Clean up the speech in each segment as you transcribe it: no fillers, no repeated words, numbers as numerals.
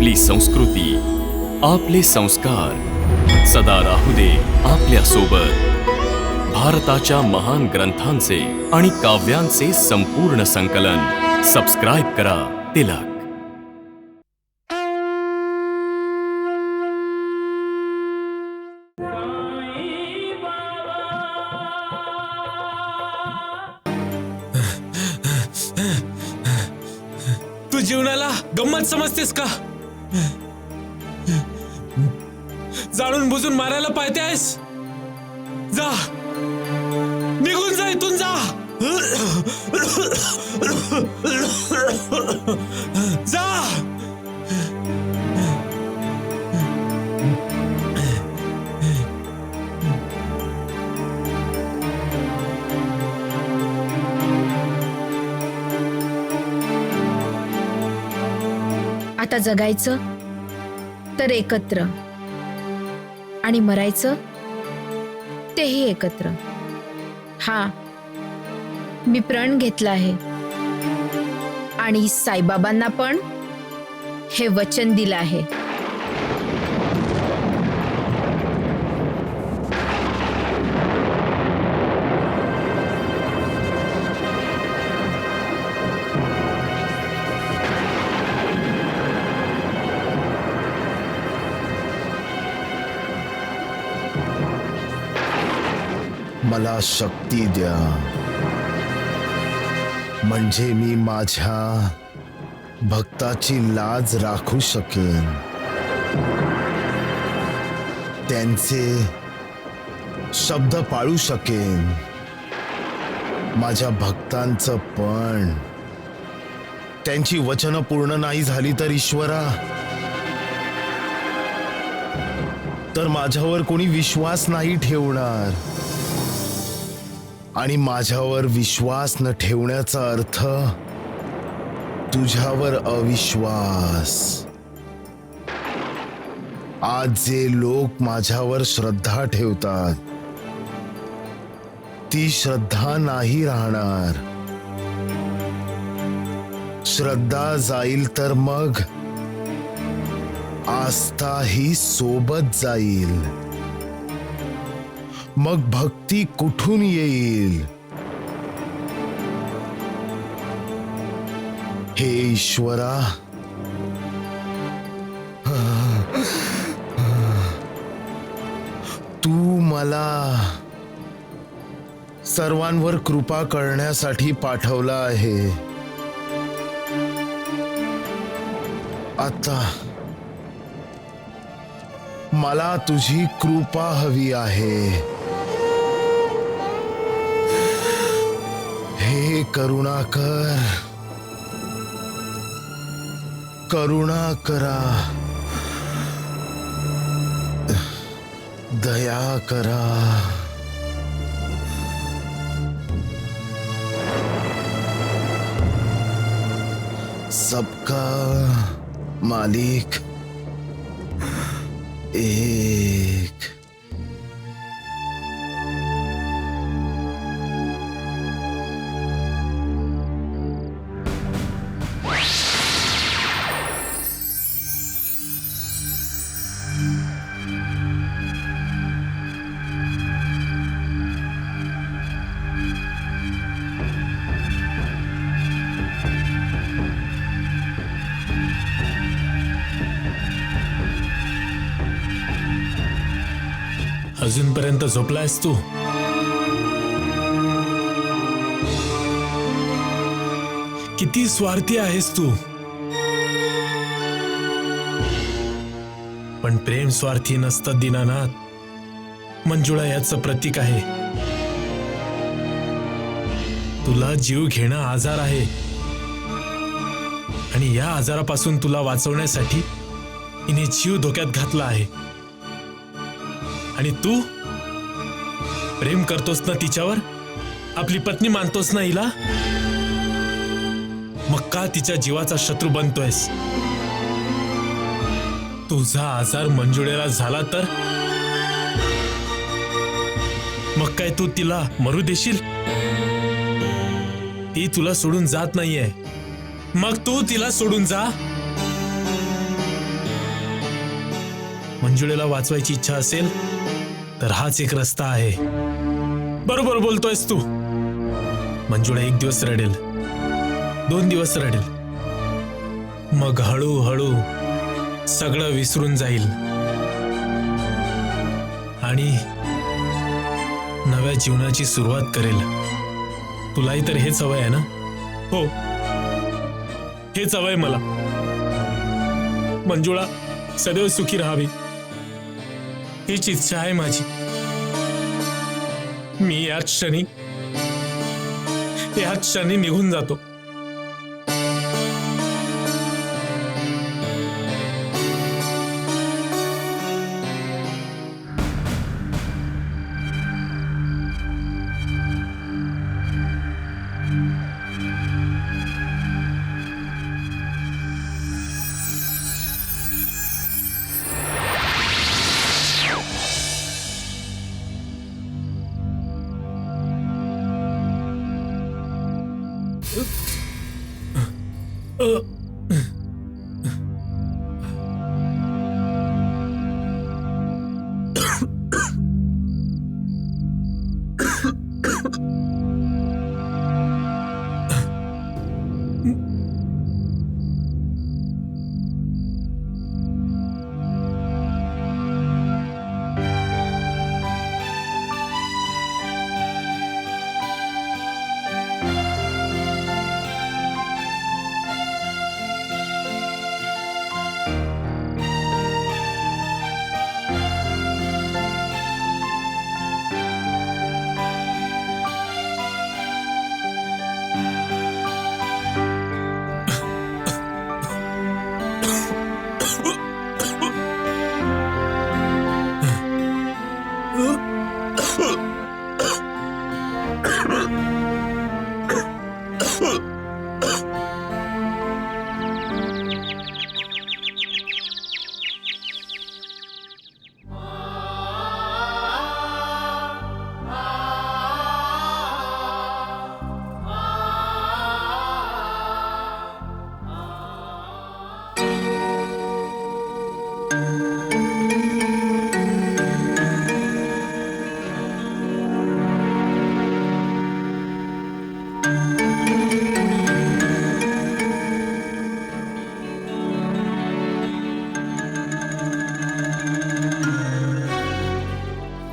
आपली संस्कृती, आपले संस्कार सदा राहू दे आपल्या सोबत. भारताच्या महान ग्रंथांचे आणि काव्यांचे संपूर्ण संकलन. सबस्क्राईब करा तिलक. तू जीवनाला गंमत समजतेस का? जाणून बुजून मारायला पाहते आहेस? जा, निघून जा इथून, जा. जा. आता जगायचं तर एकत्र आणि मरायचं तेही एकत्र. हा, मी प्रण घेतला आहे आणि साईबाबांना पण हे वचन दिलं आहे. मला शक्ती द्या, म्हणजे मी माझ्या भक्ताची लाज राखू शकेन, त्यांचे शब्द पाळू शकेन. माझ्या भक्तांचं पण त्यांची वचनं पूर्ण नाही झाली तर ईश्वरा, तर माझ्यावर कोणी विश्वास नाही ठेवणार. आणि माझ्यावर विश्वास न ठेवण्याचा अर्थ तुझ्यावर अविश्वास. आज जे लोक माझ्यावर श्रद्धा ठेवतात ती श्रद्धा नाही राहणार. श्रद्धा जाईल तर मग आस्था ही सोबत जाईल. मग भक्ती कुठून येईल? हे ईश्वरा, तू मला सर्वांवर कृपा करण्यासाठी पाठवला आहे. आता मला तुझी कृपा हवी आहे. हे करुणाकर, करुणा करा, दया करा. सबका मालिक एक. अजूनपर्यंत झोपलायस तू? किती स्वार्थी आहेस तू. पण प्रेम स्वार्थी नसतं दीनानाथ. मंजुळा याचं प्रतीक आहे. तुला जीव घेणं आजार आहे आणि या आजारापासून तुला वाचवण्यासाठी हिने जीव धोक्यात घातला आहे. आणि तू प्रेम करतोस ना तिच्यावर? आपली पत्नी मानतोस ना हिला? मग का तिच्या जीवाचा शत्रू बनतोयस? तुझा आजार मंजुळेला झाला तर मग काय तू तिला मरू देशील? ती तुला सोडून जात नाहीये, मग तू तिला सोडून जा. मंजुळेला वाचवायची इच्छा असेल तर हाच एक रस्ता आहे. बरोबर बोलतोयस तू. मंजुळा 1 दिवस रडेल, 2 दिवस रडेल, मग हळूहळू सगळं विसरून जाईल आणि नव्या जीवनाची सुरुवात करेल. तुलाही तर हेच हवंय आहे ना? हो, हेच हवंय मला. मंजुळा सदैव सुखी राहावी हीच इच्छा आहे माझी. मी याच क्षणी निघून जातो.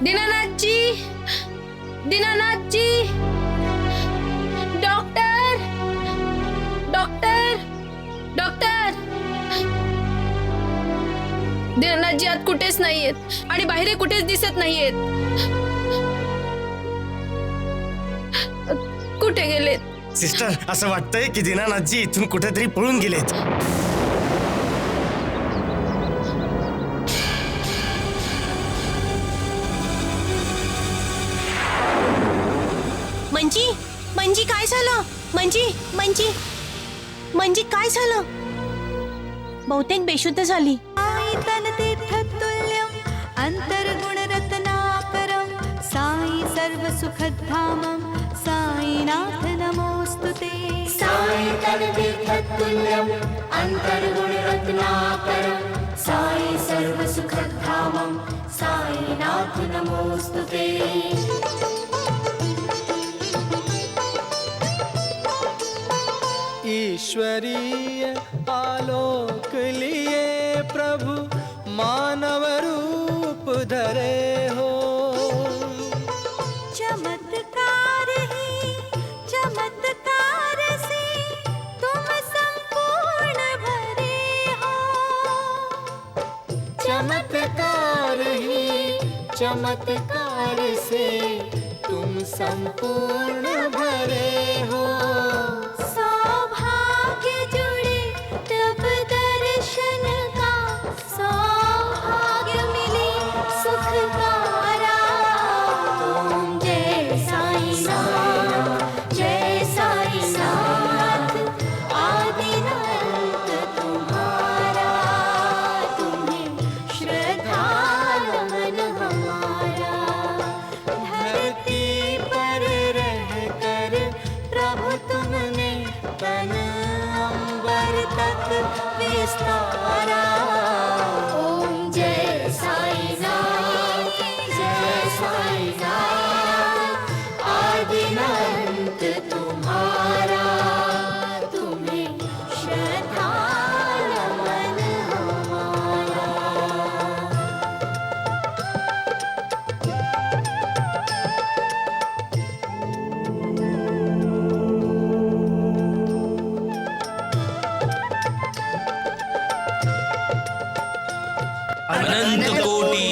दीनानाथजी, दीनानाथजी, डॉक्टर, डॉक्टर, डॉक्टर. दीनानाथजी आत कुठेच नाहीयेत आणि बाहेर कुठेच दिसत नाहीयेत. कुठे गेलेत? सिस्टर, असं वाटतंय की दीनानाथजी इथून कुठेतरी पळून गेलेत. मंजी काय झालं? मंजी काय झालं? बहुतेक बेशुद्ध झाली. अंतर्गुणरत्नाकरं साई सर्वसुखधामं साईनाथ नमोस्तुते. साई तन्तीर्थतुल्यं अंतर्गुणरत्नाकरं साई सर्वसुखधामं साईनाथ नमोस्तुते. ईश्वरीय आलोक लिए प्रभु मानव रूप धरे हो. चमत्कार ही चमत्कार से तुम संपूर्ण भरे हो. चमत्कार ही चमत्कार से तुम संपूर्ण भरे हो. विस्तारा. ओम जय अनंत कोटी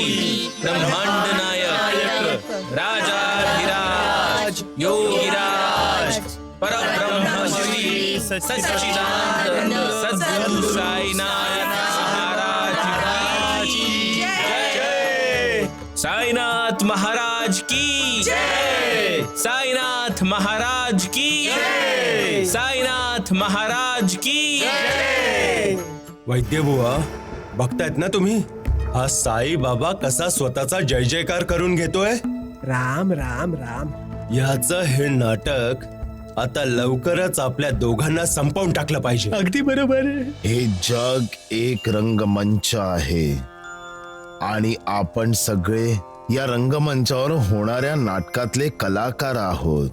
ब्रह्मांड नायक राजाधिराज योगीराज परब्रह्म श्री सच्चिदानंद सद्गुरु साईनाथ महाराज की जय। साईनाथ महाराज की जय। साईनाथ महाराज की जय। साईनाथ महाराज की जय। वैद्यबुवा, बघतायत ना तुम्ही, हा साई बाबा कसा स्वतःचा जय जयकार करून घेतोय. राम राम राम. याचं हे नाटक आता लवकरच आपल्या दोघांना संपवून टाकलं पाहिजे. अगदी बरोबर. हे जग एक रंगमंच आहे आणि आपण सगळे या रंगमंचावर होणाऱ्या नाटकातले कलाकार आहोत.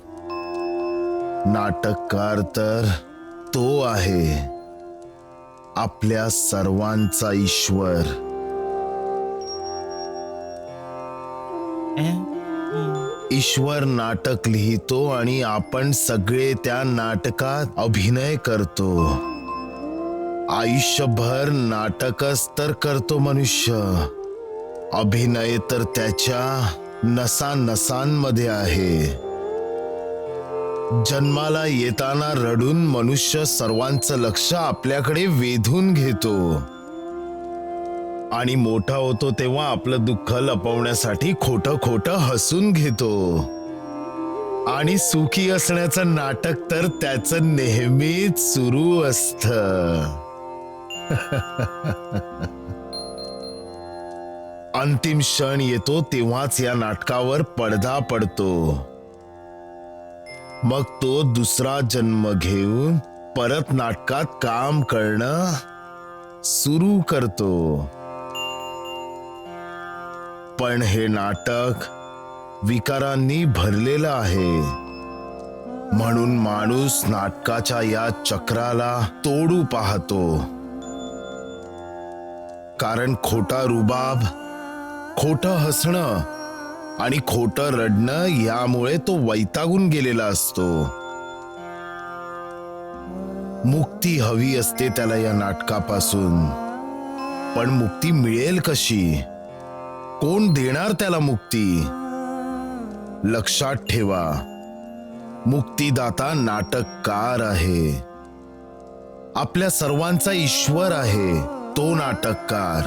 नाटककार तर तो आहे, आपल्या सर्वांचा ईश्वर. ईश्वर नाटक लिहितो आणि आपण सगळे त्या नाटकात अभिनय करतो. आयुष्यभर नाटकच तर करतो मनुष्य, अभिनय तर त्याच्या नसानसांमध्ये आहे. जन्माला येताना रडून मनुष्य सर्वांचं लक्ष आपल्याकडे वेधून घेतो आणि मोठा होतो तेव्हा आपलं दुःख लपवण्यासाठी खोटं खोटं हसून घेतो. आणि सुखी असण्याचं नाटक तर त्याचं नेहमीच सुरू असतं. अंतिम क्षण येतो तेव्हाच या नाटकावर पडदा पडतो. मग तो दुसरा जन्म घेऊन परत नाटकात काम करणं सुरू करतो. पण हे नाटक विकारांनी भरलेलं आहे, म्हणून माणूस नाटकाच्या या चक्राला तोडू पाहतो. कारण खोटा रुबाब, खोटं हसणं आणि खोटं रडणं यामुळे तो वैतागून गेलेला असतो. मुक्ती हवी असते त्याला या नाटकापासून, पण मुक्ती मिळेल कशी? कोण देणार त्याला मुक्ती? लक्षात ठेवा, मुक्तीदाता नाटककार आहे. आपल्या सर्वांचा ईश्वर आहे तो नाटककार.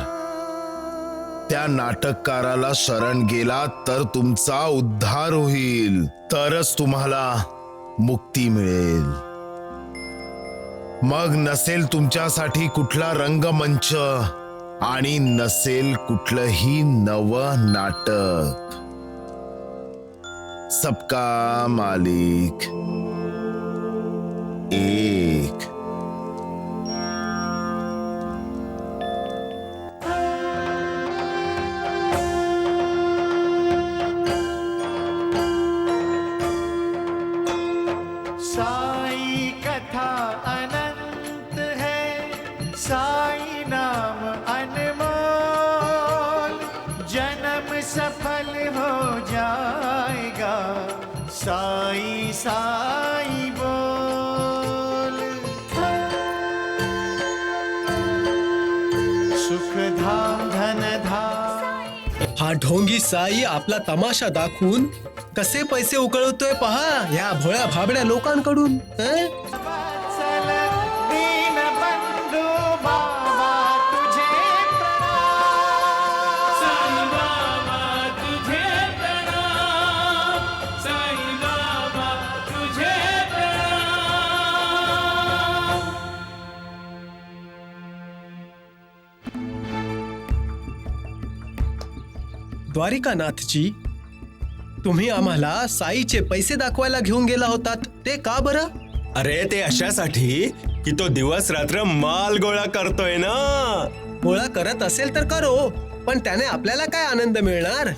त्या नाटककाराला शरण गेला तर तुमचा उद्धार होईल, तरच तुम्हाला मुक्ती मिळेल. मग नसेल तुमच्यासाठी कुठला रंगमंच आणि नसेल कुठलंही नवं नाटक. सबका मालिक एक. साई कथा अनंत है, साई नाम अनमोल, जन्म सफल हो जाएगा, साई साई बोल. सुख धाम धन धाम. हा ढोंगी साई आपला तमाशा दाखवून कसे पैसे उकळवतोय पहा या भोळ्या भाबड्या लोकांकडून. वत्सल दीनबंधू बाबा तुझे प्रणाम. साई बाबा तुझे प्रणाम. साई बाबा तुझे प्रणाम. द्वारिकानाथजी, तुम्ही आम्हाला साईचे पैसे दाखवायला घेऊन गेला होतात, ते का बरं? अरे ते अशासाठी की तो दिवस रात्र माल गोळा करतोय ना. गोळा करत असेल तर करो, पण त्याने आपल्याला काय आनंद मिळणार?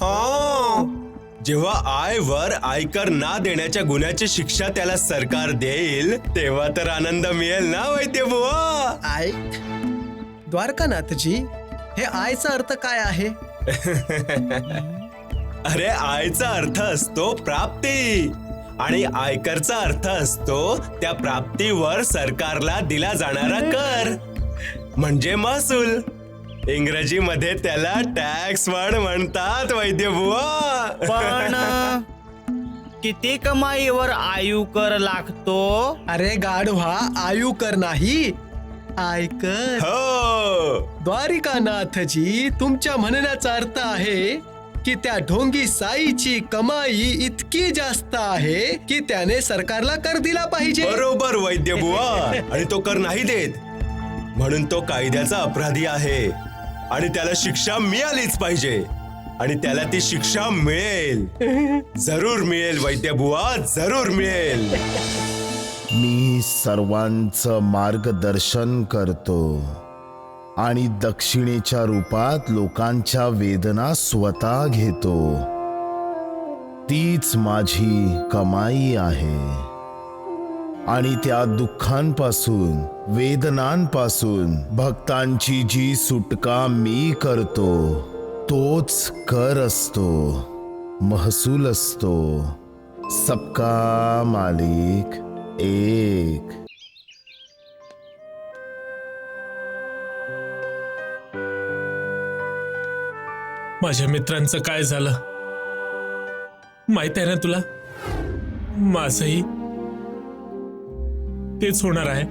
जेव्हा आयवर आयकर ना देण्याच्या गुन्ह्याची शिक्षा त्याला सरकार देईल तेव्हा तर आनंद मिळेल ना वैद्यबुवा. आय द्वारकानाथजी, हे आयचा अर्थ काय आहे? अरे आयचा अर्थ असतो प्राप्ती आणि आयकरचा अर्थ असतो त्या प्राप्तीवर सरकारला दिला जाणारा कर म्हणजे महसूल. इंग्रजीमध्ये त्याला टॅक्स वाढ म्हणतात वैद्य बुवा. पण किती कमाईवर आयकर लागतो? अरे गाढवा, आयुकर नाही, आयकर. हो, द्वारिकानाथजी, तुमच्या म्हणण्याचा अर्थ आहे की त्या ढोंगी साईची कमाई इतकी जास्त आहे की त्याने सरकारला कर दिला पाहिजे. बरोबर वैद्य बुवा. आणि तो कर नाही देत म्हणून तो कायद्याचा अपराधी आहे आणि त्याला शिक्षा मिळालीच पाहिजे. आणि त्याला ती शिक्षा मिळेल, जरूर मिळेल वैद्य बुवा, जरूर मिळेल. मी सर्वांचं मार्गदर्शन करतो आणि दक्षिणेच्या रूपात लोकांच्या वेदना स्वतः घेतो. तीच माझी कमाई आहे. आणि त्या दुःखांपासून, वेदनांपासून भक्तांची जी सुटका मी करतो, तोच कर असतो, महसूल असतो. सबका मालिक एक. माझ्या मित्रांचं काय झालं माहित आहे ना तुला? माझंही तेच होणार आहे.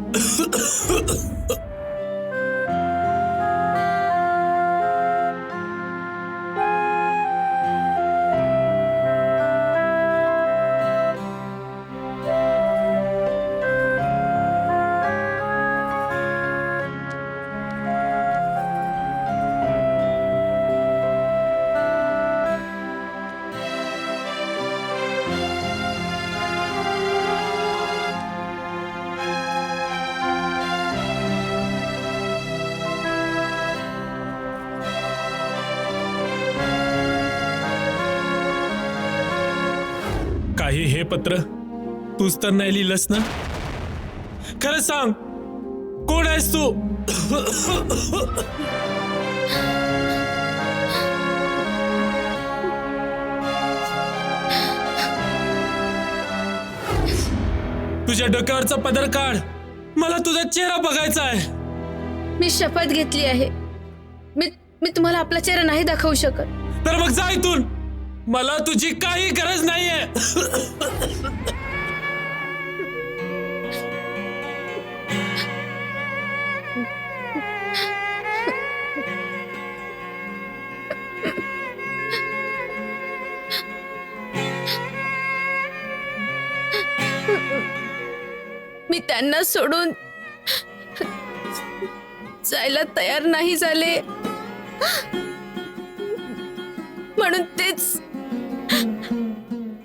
काही हे पत्र तूच तर नाही लिहिलंस ना? खरं सांग, कोण आहेस तू? तुझ्या डोक्यावरचा पदर काढ, मला तुझा चेहरा बघायचा आहे. मी शपथ घेतली आहे, मी तुम्हाला आपला चेहरा नाही दाखवू शकत. तर मग जा इथून, मला तुझी काही गरज नाहीये. मी त्यांना सोडून जायला तयार नाही झाले, म्हणून तेच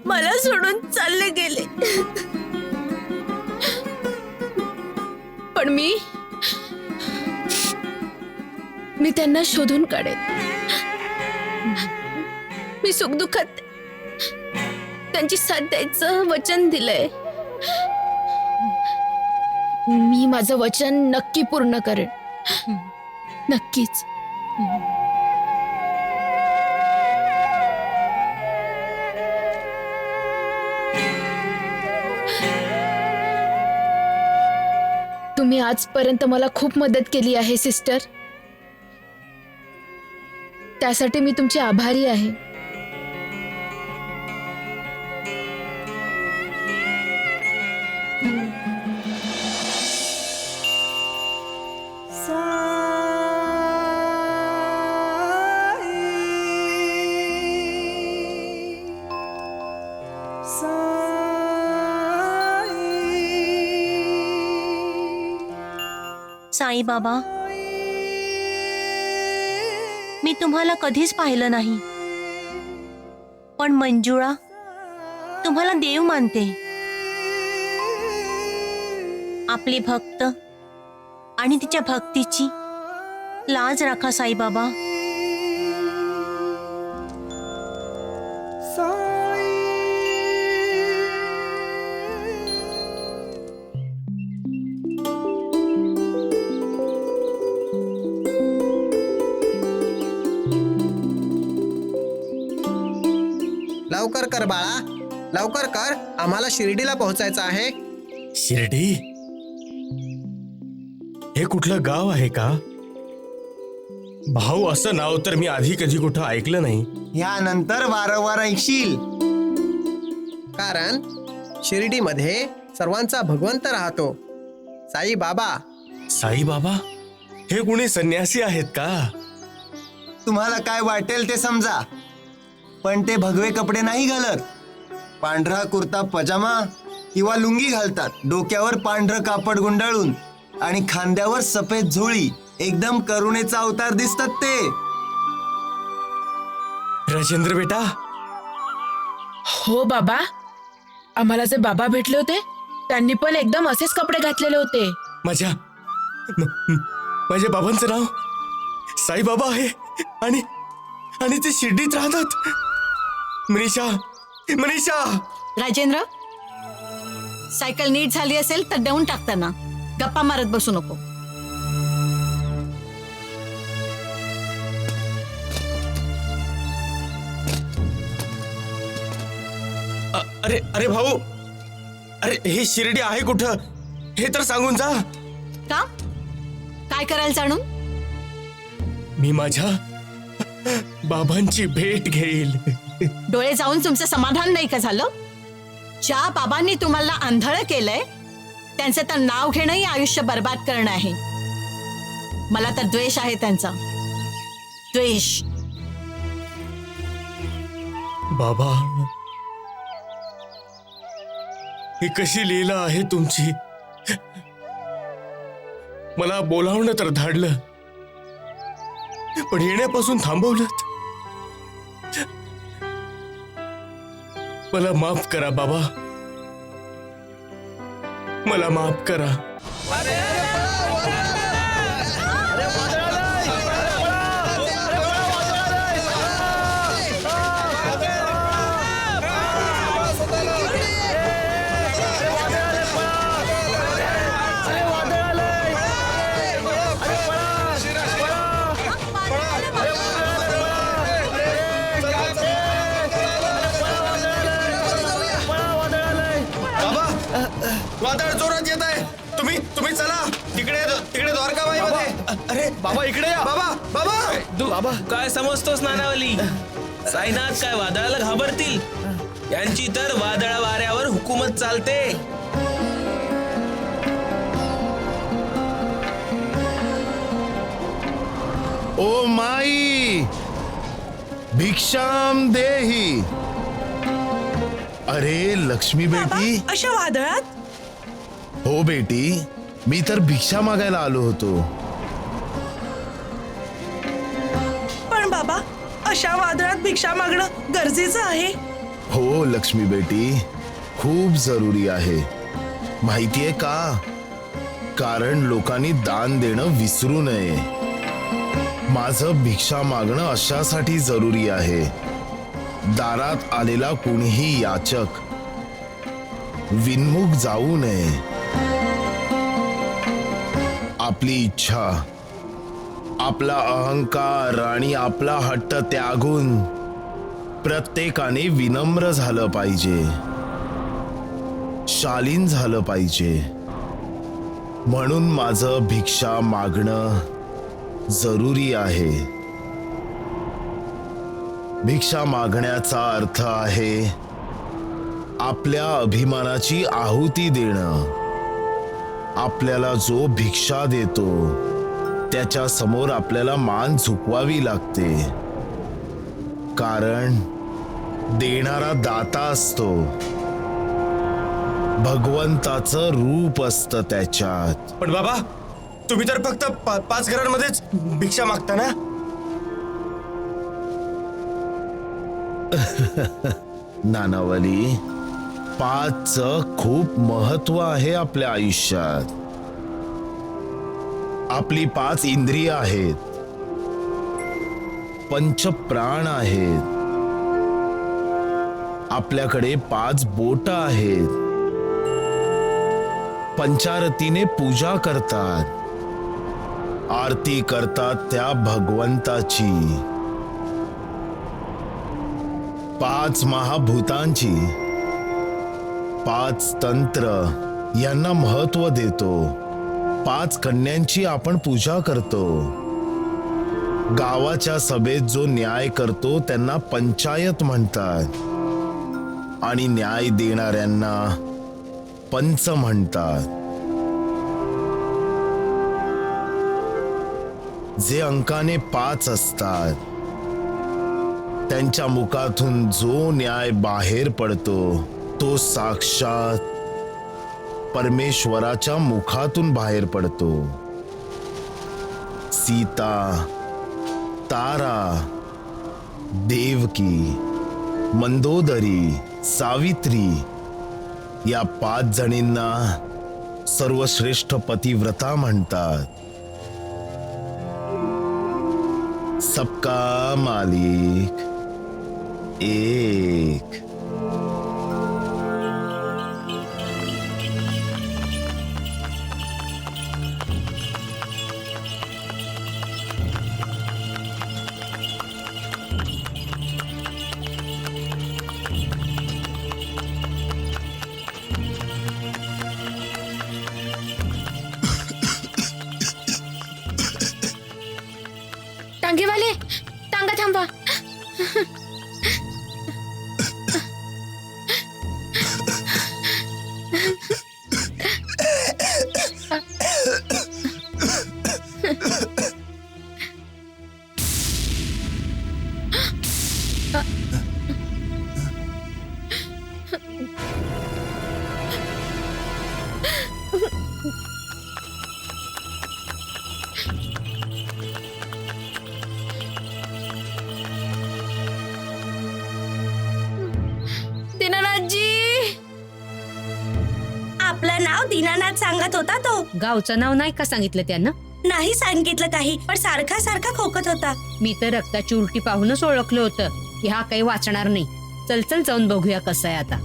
मला सोडून चालले गेले. पण मी त्यांना शोधून काढेन. मी सुखदुःखात त्यांची साथ द्यायचं वचन दिलंय. मी माझं वचन नक्की पूर्ण करेन, नक्कीच. तुम्ही आजपर्यंत मला खूप मदत केली आहे सिस्टर, त्यासाठी मी तुमची आभारी आहे. साई बाबा, मी तुम्हाला कधीच पाहिलं नाही, पण मंजुळा तुम्हाला देव मानते. आपली भक्त आणि तिच्या भक्तीची लाज राखा साई बाबा. लवकर कर बाळा, लवकर कर, आम्हाला शिर्डीला पोहोचायचं आहे. शिर्डी हे कुठलं गाव आहे का? भाऊ असं नाव तर मी आधी कधी कुठं ऐकलं नाही. यानंतर वारंवार ऐकशील. कारण शिर्डीमध्ये सर्वांचा भगवंत राहतो, साई बाबा. साई बाबा हे कुणी संन्यासी आहेत का? तुम्हाला काय वाटेल ते समजा, पण ते भगवे कपडे नाही घालत. पांढरा कुर्ता पजामा किंवा लुंगी घालतात, डोक्यावर पांढरं कापड गुंडाळून आणि खांद्यावर सफेद झोळी. एकदम करुणेचा अवतार दिसतात ते. राजेंद्र बेटा, हो बाबा, आम्हाला जे बाबा भेटले होते त्यांनी पण एकदम असेच कपडे घातलेले होते. माझ्या बाबांचं नाव साई बाबा आहे आणि आणि ते शिर्डीत राहतात. मनीषा, मनीषा. राजेंद्र, सायकल नीट झाली असेल तर देऊन टाकताना गप्पा मारत बसू नको. अरे अरे भाऊ, अरे हे शिर्डी आहे कुठं हे तर सांगून जा. का? काय करायला जाणून? मी माझ्या बाबांची भेट घेईल. डोळे जाऊन तुमचं समाधान नाही का झालं? ज्या बाबांनी तुम्हाला आंधळ केलंय त्यांचं तर नाव घेणंही आयुष्य बर्बाद करणं आहे. मला तर द्वेष आहे त्यांचा, द्वेष. बाबा, ही कशी लीला आहे तुमची. मला बोलावणं तर धाडलं, पण येण्यापासून थांबवलं. मला माफ करा बाबा, मला माफ करा. वादळ जोरात येत आहे. तुम्ही चला तिकडे द्वारकाबाई मध्ये. अरे बाबा इकडे या. बाबा काय समजतोस नानावली? साईनाथ काय वादळाला घाबरतील? यांची तर वादळा वाऱ्यावर हुकूमत चालते. ओ माई, भिक्षाम देही. अरे लक्ष्मी बेटी. अशा वादळात? हो बेटी, मी तर भिक्षा मागायला आलो होतो. पण बाबा, अशा वादळात भिक्षा मागणं गरजेचं आहे? हो लक्ष्मी बेटी, खूप जरुरी आहे. माहितीये का? कारण लोकांनी दान देणं विसरू नये. माझं भिक्षा मागणं अशासाठी जरुरी आहे. दारात आलेला कोणीही याचक विनमुख जाऊ नये. आपली इच्छा, आपला अहंकार आणि आपला हट्ट त्यागून प्रत्येकाने विनम्र झालं पाहिजे, शालीन झालं पाहिजे. म्हणून माझं भिक्षा मागणं जरुरी आहे. भिक्षा मागण्याचा अर्थ आहे आपल्या अभिमानाची आहुती देणं. आपल्याला जो भिक्षा देतो त्याच्या समोर आपल्याला मान झुकवावी लागते. कारण देणारा दाता असतो, भगवंताचं रूप असतं त्याच्यात. पण बाबा, तुम्ही तर फक्त 5 घरांमध्येच भिक्षा मागता ना? नानावली, 5चं खूप महत्व आहे आपल्या आयुष्यात. आपली 5 इंद्रिय आहेत, 5 प्राण आहेत, आपल्याकडे 5 बोट आहेत. पंचारतीने पूजा करतात, आरती करतात त्या भगवंताची. 5 महाभूतांची, 5 तंत्र यांना महत्व देतो. 5 कन्यांची आपण पूजा करतो. गावाच्या सभेत जो न्याय करतो त्यांना पंचायत म्हणतात आणि न्याय देणाऱ्यांना पंच म्हणतात. जे अंकाने 5 असतात त्यांच्या मुखातून जो न्याय बाहेर पडतो तो साक्षात परमेश्वराच्या मुखातून बाहेर पडतो. सीता, तारा, देवकी, मंदोदरी, सावित्री या 5 जणींना सर्वश्रेष्ठ पतिव्रता म्हणतात. सबका मालिक एक. टांगेवाले, टांगा थांबा. दीनानाथजी, आपलं नाव दीनानाथ सांगत होता तो. गावचं नाव नाही का सांगितलं त्यानं? नाही सांगितलं काही, पण सारखा सारखा खोकत होता. मी तर रक्ताची उलटी पाहूनच ओळखलं होतं की हा काही वाचणार नाही. चल चल जाऊन बघूया कसं आहे आता.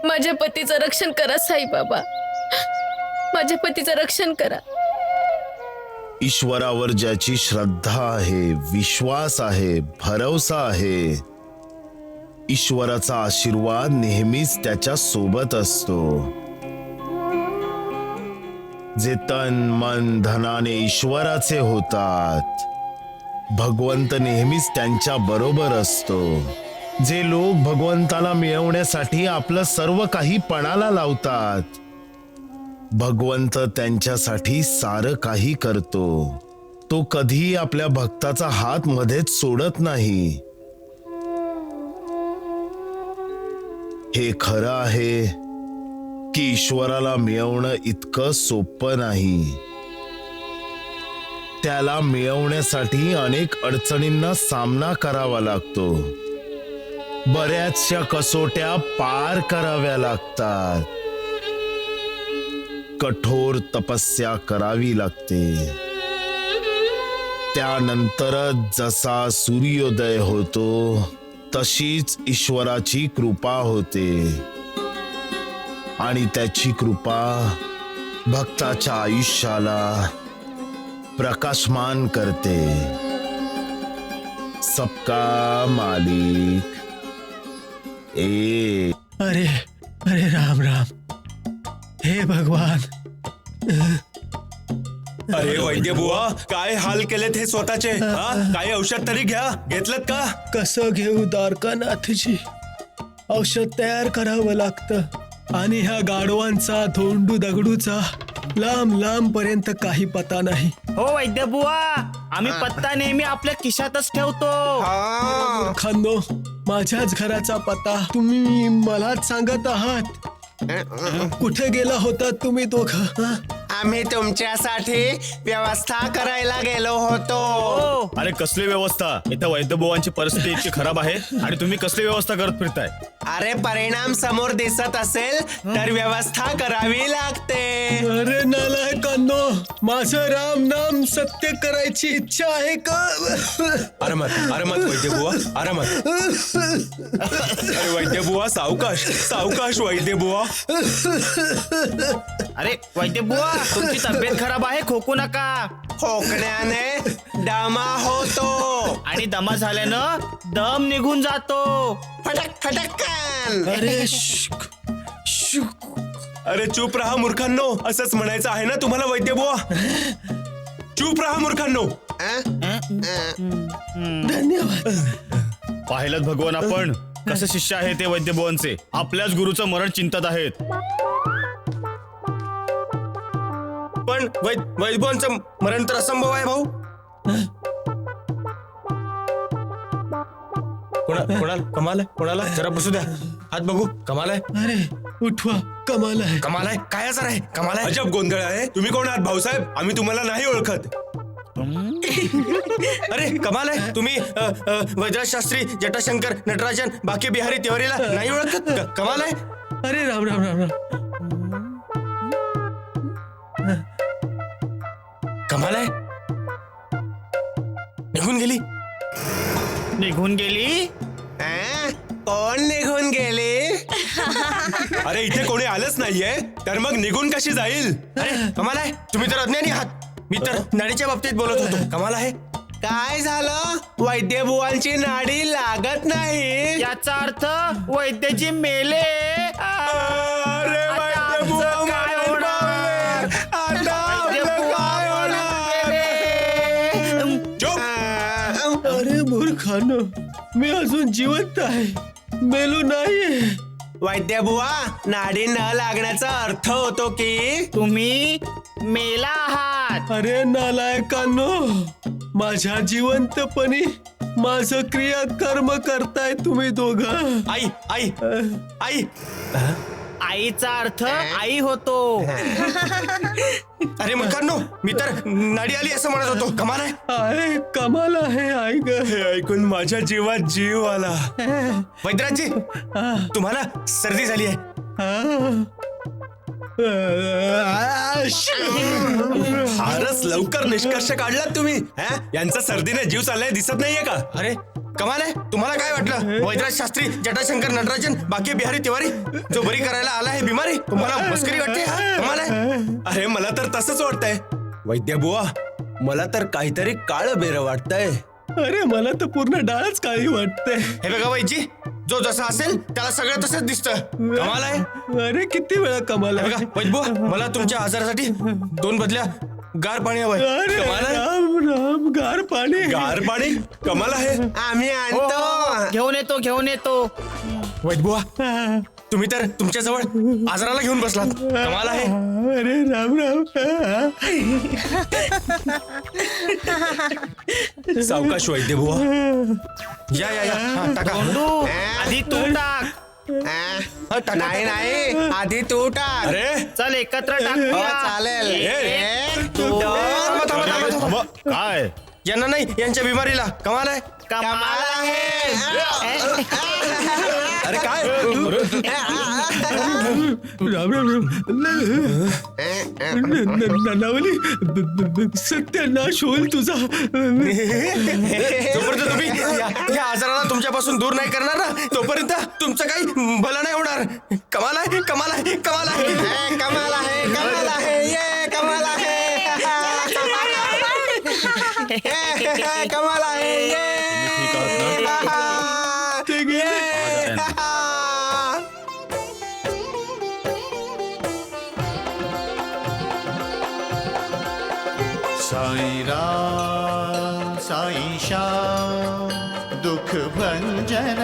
माझ्या पतीचं रक्षण करा साईबाबा, माझ्या पतीचं रक्षण करा. ईश्वरावर ज्याची श्रद्धा आहे, विश्वास आहे, भरवसा आहे, ईश्वराचा आशीर्वाद नेहमीच त्याच्या सोबत असतो. जे तन मन धनाने ईश्वराचे होतात, भगवंत नेहमीच त्यांच्या बरोबर असतो. जे लोक भगवंताला मिळवण्यासाठी आपलं सर्व काही पणाला लावतात, भगवंत त्यांच्यासाठी सारं काही करतो. तो कधी आपल्या भक्ताचा हात मध्येच सोडत नाही. हे खरं आहे की ईश्वराला मिळवणं इतकं सोपं नाही. त्याला मिळवण्यासाठी अनेक अडचणींना सामना करावा लागतो. बऱ्याचशा कसोट्या पार कराव्या लागतात. कठोर तपस्या करावी लागते. त्यानंतरच जसा सूर्योदय होतो तशीच ईश्वराची कृपा होते आणि त्याची कृपा भक्ताच्या आयुष्याला प्रकाशमान करते. सबका मालिक एक. अरे अरे राम राम, हे भगवान, अरे वैद्य बुवा, काय हाल केलेत हे स्वतःचे? हा? काही औषध तरी घ्या. घेतलं का? कसं घेऊ द्वारकानाथजी? औषध तयार करावं लागतं आणि ह्या गाढवांचा धोंडू दगडूचा लांब लांब पर्यंत काही पता नाही. हो वैद्य बुवा, आम्ही पत्ता नेहमी आपल्या खिशातच ठेवतो. मूर्खांनो, माझ्याच घराचा पत्ता तुम्ही मलाच सांगत आहात. कुठे गेला होता तुम्ही दोघं? आम्ही तुमच्यासाठी व्यवस्था करायला गेलो होतो. अरे कसली व्यवस्था? इथं वैद्यबुवांची परिस्थिती इतकी खराब आहे आणि तुम्ही कसली व्यवस्था करत फिरताय? अरे परिणाम समोर दिसत असेल तर व्यवस्था करावी लागते. अरे नालायकांनो, माझं राम नाम सत्य करायची इच्छा आहे का? आरामात वैद्य बुवा, आरामात. अरे वैद्य बुवा, सावकाश सावकाश वैद्य बुवा. अरे वैद्य बुवा, तुमची तब्येत खराब आहे, खोकू नका. खोकण्याने दमा होतो आणि दमा झाल्यानं दम निघून जातो. फटक फटक्कन. अरे अरे चूप रहा मूर्खांनो, असंच म्हणायचं आहे ना तुम्हाला वैद्य बुवा? चूप रहा मूर्खांनो. धन्यवाद. पाहिलं भगवान आपण कसे शिष्य आहे ते वैद्यबुवांचे. आपल्याच गुरुचं मरण चिंतत आहेत. पण वैद्यबुवांचं मरण तर असंभव आहे भाऊ. कोणाला जरा बसू द्या. हात बघू. कमाल आहे. अरे उठवा, कमाल आहे. कमाल आहे. काय आजार आहे? कमाल आहे. अजब गोंधळ आहे. तुम्ही कोण आहात भाऊसाहेब? आम्ही तुम्हाला नाही ओळखत. अरे कमाल आहे. तुम्ही वैद्यराज शास्त्री, जटाशंकर, नटराजन, बाकी बिहारी तिवारीला नाही ओळखत? कमाल आहे. अरे राम राम राम राम. कमाल आहे. निघून गेली. निघून गेली? कोण निघून गेले? अरे इथे कोणी आलंच नाहीये, तर मग निघून कशी जाईल? अरे कमाल आहे. तुम्ही तर अज्ञानी आहात. मी तर नाडीच्या बाबतीत बोलत होतो. कमाल आहे. काय झालं? वैद्यबुवांची नाडी लागत नाही. याचा अर्थ वैद्यजी मेले. अरे आता वैद्यबुवा आमचं काय मरण होणार? पावले. आता वैद्यबुवा काय मरण होणार? गेले. चुप. अरे मूर्खानो, मी अजून जिवंत आहे, मेलो नाहीये. वैद्यबुवा, नाडी न लागण्याचा अर्थ होतो की तुम्ही मेला आहात. अरे नालायकांनो, माझ्या जिवंतपणी माझं क्रियाकर्म करताय तुम्ही दोघं. आई आई आई. आईचा अर्थ आई होतो. अरे मूर्खांनो, मी तर नाडी आली असं म्हणत होतो. कमाल आहे. आहे, कमाल आहे. आई ग, हे ऐकून माझ्या जीवात जीव आला. वैद्यराजजी, तुम्हाला सर्दी झाली आहे. फारच लवकर निष्कर्ष काढलात तुम्ही. यांचा सर्दीने जीव चाललाय दिसत नाहीये का? अरे कमाल आहे. तुम्हाला काय वाटलं? वैद्यराज शास्त्री, जटाशंकर, नटराजन, बाकी बिहारी तिवारी जो बरी करायला आला आहे बिमारी, तुम्हाला मस्करी वाटते? कमाल आहे. अरे मला तर तसंच वाटतंय वैद्य बुवा. मला तर काहीतरी काळं बेरं वाटतंय. अरे मला तर पूर्ण डाळच काही वाटते. हे बघा वैजी, जो जसा असेल त्याला सगळं तसंच दिसतं. कमाल आहे. अरे किती वेळा कमाल हे आहे. बघा वैद्यबुवा, मला तुमच्या आजारासाठी 2 बदल्या गार पाणी हवंय. अरे कमाल आहे. राम राम, गार पाणी. गार पाणी. कमाल आहे. आम्ही आणतो. घेऊन येतो. वैद्यबुवा, तुम्ही तर तुमच्याजवळ आजाराला घेऊन बसलात. कमाल आहे. अरे राम राम. सावकाश वैद्यबुवा. या या या. हा, टाका. बंधू, आधी तू टाक. नाही नाही, आधी तू टाक. अरे चल एकत्र हो, टाकूया. चालेल. एक, दोन. थांबा. काय? यांना नाही, यांच्या बिमारीला. कमाल आहे. कमाल आहे. अरे काय? राम राम राम. नानावली, सत्यानाश होईल तुझा. जोपर्यंत तुम्ही या आजाराला तुमच्यापासून दूर नाही करणार ना, तोपर्यंत तुमचं काही भलं नाही होणार. कमाल आहे. कमाल आहे. कमाल आहे. कमाल आहे. कमाल आहे. ये कमाल आहे. कमाल आहे. ये साईराम साई श्याम दुख भंजन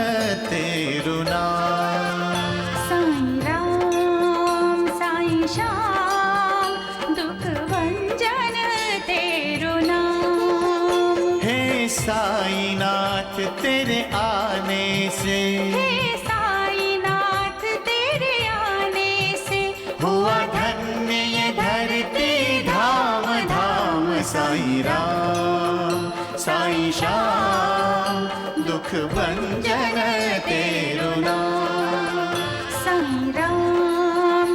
तेरु नाम। साईराम साई श्याम दुख भंजन तेरु नाम। हे साईनाथ तेरे आने से, हे साईनाथ तेरे आने से हुआ धन्य ये धरती धाम धाम। साईराम साई श्याम दुख भंजन तेरु नाम। साईराम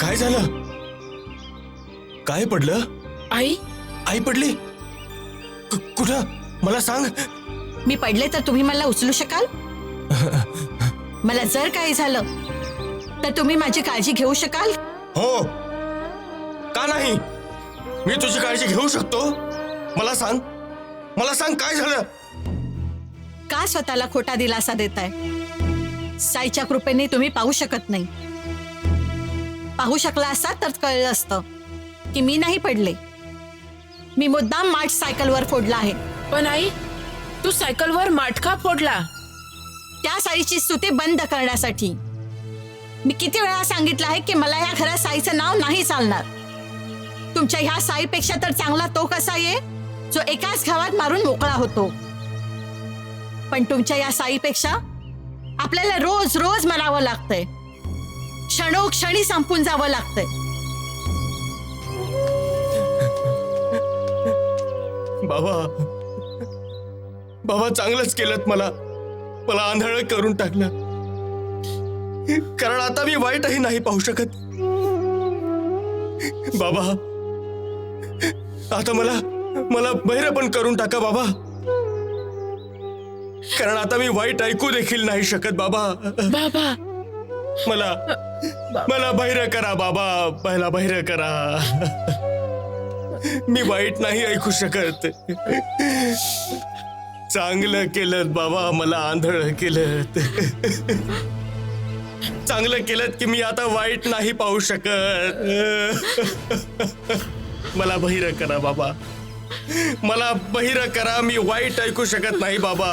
काय झालं? काय पडलं? आई आई पडली? कुठं? मला सांग. मी पडले तर तुम्ही मला उचलू शकाल? मला जर काही झालं तर तुम्ही माझी काळजी घेऊ शकाल? हो, का नाही? मी तुझी काळजी घेऊ शकतो. मला सांग काय झालं? का स्वतःला खोटा दिलासा देताय? साईच्या कृपेने तुम्ही पाहू शकत नाही. पाहू शकला असता तर कळलं असतं की मी नाही पडले. मी मुद्दाम माठ सायकलवर फोडला आहे. पण आई तू सायकलवर माटका फोडला. त्या साईची स्तुती बंद करण्यासाठी. मी किती वेळा सांगितलं आहे की मला या घरात साईचं नाव नाही चालणार. तुमच्या ह्या साईपेक्षा तर चांगला तो कसा आहे जो एकाच घावात मारून मोकळा होतो. पण तुमच्या या साईपेक्षा आपल्याला रोज रोज मरावं लागतंय. क्षणोक्षणी संपून जावं लागतंय. बाबा चांगलंच केलं. मला आंधळ करून टाकलं. कारण आता मी वाईटही नाही पाहू शकत. बाबा आता मला बहिरं पण करून टाका बाबा. कारण आता मी वाईट ऐकू देखील नाही शकत बाबा. बाबा मला बहिरं करा बाबा. पहिला बहिरं करा. मी वाईट नाही ऐकू शकत. चांगलं केलं बाबा. मला आंधळ केलं. चांगलं केलं की मी आता वाईट नाही पाहू शकत. मला बहिरं करा बाबा. मला बहिरं करा. मी वाईट ऐकू शकत नाही बाबा.